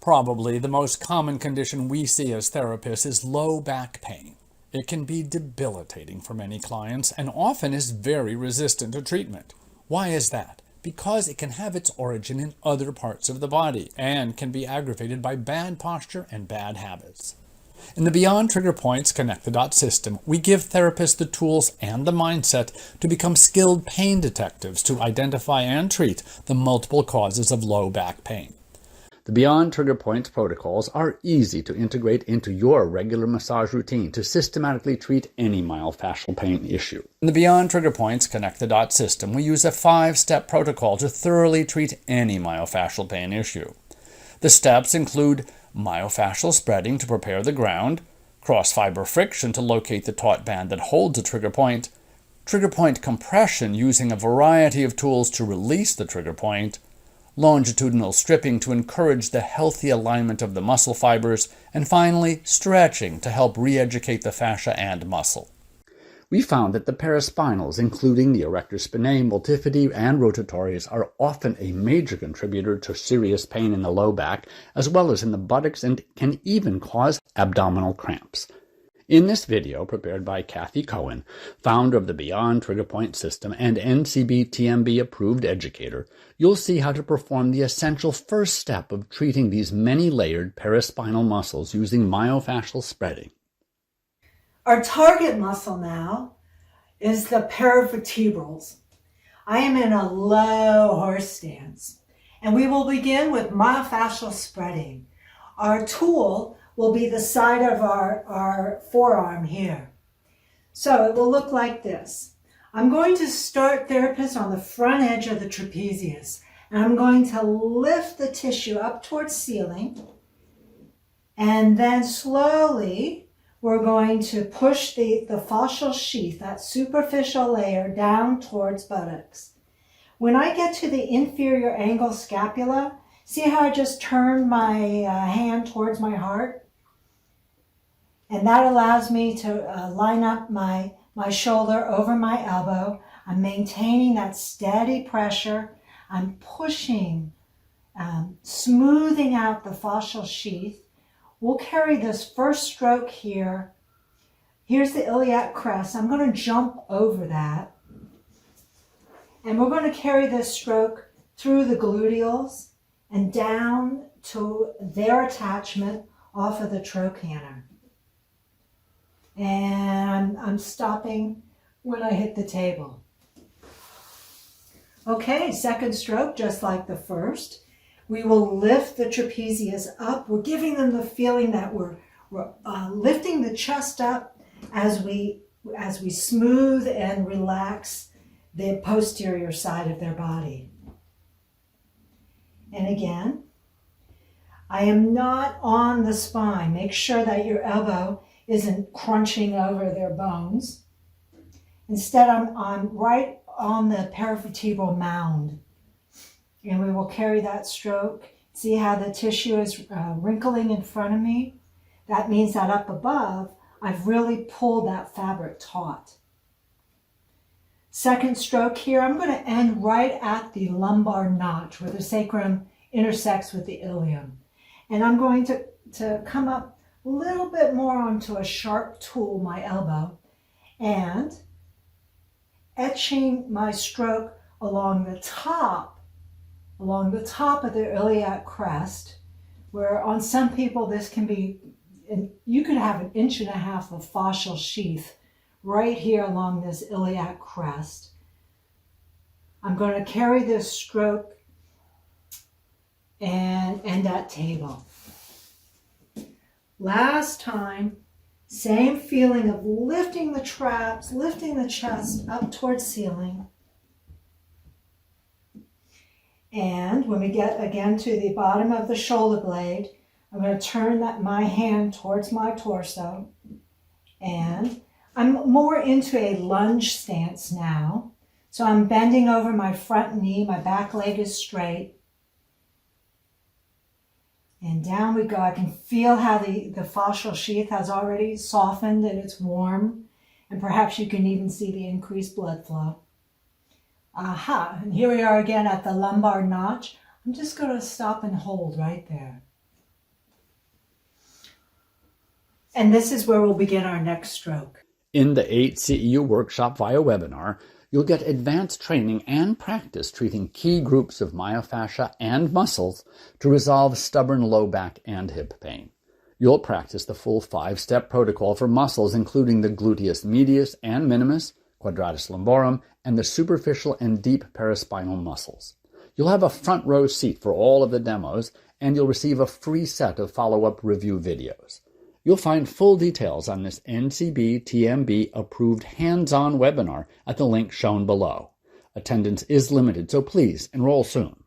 Probably the most common condition we see as therapists is low back pain. It can be debilitating for many clients and often is very resistant to treatment. Why is that? Because it can have its origin in other parts of the body and can be aggravated by bad posture and bad habits. In the Beyond Trigger Points Connect the Dots system, we give therapists the tools and the mindset to become skilled pain detectives to identify and treat the multiple causes of low back pain. The Beyond Trigger Points protocols are easy to integrate into your regular massage routine to systematically treat any myofascial pain issue. In the Beyond Trigger Points Connect the Dots system, we use a 5-step protocol to thoroughly treat any myofascial pain issue. The steps include myofascial spreading to prepare the ground, cross-fiber friction to locate the taut band that holds a trigger point compression using a variety of tools to release the trigger point, longitudinal stripping to encourage the healthy alignment of the muscle fibers, and finally, stretching to help re-educate the fascia and muscle. We found that the paraspinals, including the erector spinae, multifidi, and rotatories, are often a major contributor to serious pain in the low back, as well as in the buttocks, and can even cause abdominal cramps. In this video, prepared by Cathy Cohen, founder of the Beyond Trigger Point System and NCBTMB-approved educator, you'll see how to perform the essential first step of treating these many-layered paraspinal muscles using myofascial spreading. Our target muscle now is the paravertebrals. I am in a low horse stance, and we will begin with myofascial spreading. Our tool will be the side of our forearm here. So it will look like this. I'm going to start, therapist, on the front edge of the trapezius, and I'm going to lift the tissue up towards ceiling, and then slowly we're going to push the fascial sheath, that superficial layer, down towards buttocks. When I get to the inferior angle scapula, see how I just turned my hand towards my heart? And that allows me to line up my shoulder over my elbow. I'm maintaining that steady pressure. I'm pushing, smoothing out the fascial sheath. We'll carry this first stroke here. Here's the iliac crest. I'm going to jump over that. And we're going to carry this stroke through the gluteals and down to their attachment off of the trochanter. And I'm stopping when I hit the table. Okay, second stroke, just like the first. We will lift the trapezius up. We're giving them the feeling that we're lifting the chest up as we smooth and relax the posterior side of their body. And again, I am not on the spine. Make sure that your elbow isn't crunching over their bones. Instead, I'm right on the paravertebral mound. And we will carry that stroke. See how the tissue is wrinkling in front of me? That means that up above, I've really pulled that fabric taut. Second stroke here, I'm going to end right at the lumbar notch where the sacrum intersects with the ilium. And I'm going to come up a little bit more onto a sharp tool, my elbow, and etching my stroke along the top of the iliac crest, where on some people this can be, you could have 1.5 inches of fascial sheath right here along this iliac crest. I'm going to carry this stroke and end at table. Last time, same feeling of lifting the traps, lifting the chest up towards ceiling. And when we get again to the bottom of the shoulder blade, I'm going to turn my hand towards my torso. And I'm more into a lunge stance now. So I'm bending over my front knee, my back leg is straight. And down we go. I can feel how the fascial sheath has already softened and it's warm. And perhaps you can even see the increased blood flow. Aha, and here we are again at the lumbar notch. I'm just going to stop and hold right there. And this is where we'll begin our next stroke. In the 8 CEU workshop via webinar, you'll get advanced training and practice treating key groups of myofascia and muscles to resolve stubborn low back and hip pain. You'll practice the full 5-step protocol for muscles, including the gluteus medius and minimus, quadratus lumborum, and the superficial and deep paraspinal muscles. You'll have a front row seat for all of the demos, and you'll receive a free set of follow-up review videos. You'll find full details on this NCBTMB-approved hands-on webinar at the link shown below. Attendance is limited, so please enroll soon.